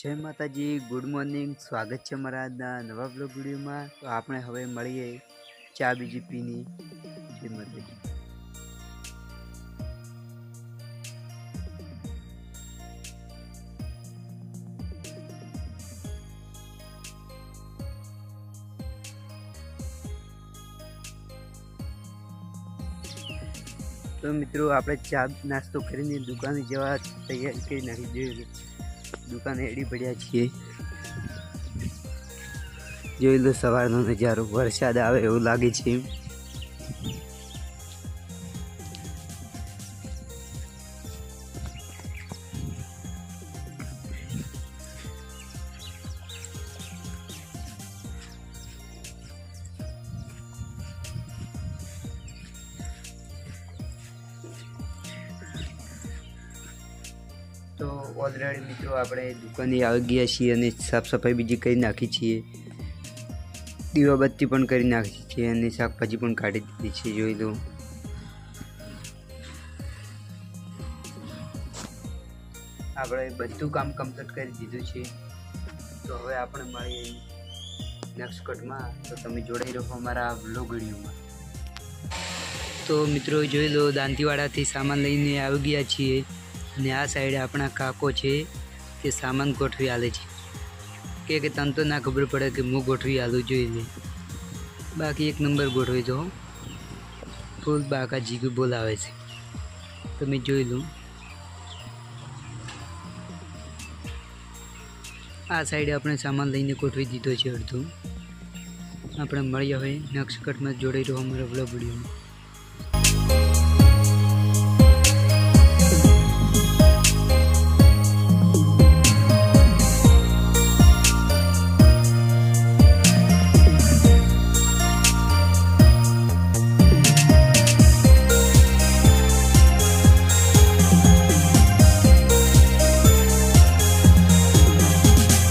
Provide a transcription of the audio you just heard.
જય માતાજી, good morning. સ્વાગત છે મારા આજના નવા બ્લોગ વિડીયોમાં. તો આપણે હવે મળીએ ચા બીજી પીની. જય માતાજી. તો મિત્રો આપણે ચા નાસ્તો કરીને દુકાને જવા તૈયારી કરી નાખી. જોઈ દુકાને એડી પડ્યા છીએ. જોઈ લો સવારનો નજારો, વરસાદ આવે એવું લાગે છે. તો ઓલરેડી મિત્રો આપણે દુકાને આવી ગયા છીએ અને સાફ સફાઈ બીજી કરી નાખી છીએ. દીવાબત્તી પણ કરી નાખી છે અને શાકભાજી પણ કાઢી દીધી છે. જોઈ લો આપણે બધું કામ કમ્પ્લીટ કરી દીધું છે. તો હવે આપણે મળીએ નેક્સ્ટ કટમાં. તો તમે જોડાઈ રહો અમારા વ્લોગ વિડીયોમાં. તો મિત્રો જોઈ લો દાંતીવાડાથી સામાન લઈને આવી ગયા છીએ અને આ સાઈડે આપણા કાકો છે તે સામાન ગોઠવી આલે છે કે તને તો ના ખબર પડે કે હું ગોઠવી આલું. જોઈ લે બાકી એક નંબર ગોઠવી દો. ફૂલ બાકા જીગુ બોલાવે છે. તમે જોઈ લો આ સાઈડે આપણે સામાન લઈને ગોઠવી દીધો છે અડધું. આપણે મળીએ હવે નેક્સ્ટ કટમાં. જોડાઈ રહો અમારા વ્લોગ વિડીયોમાં.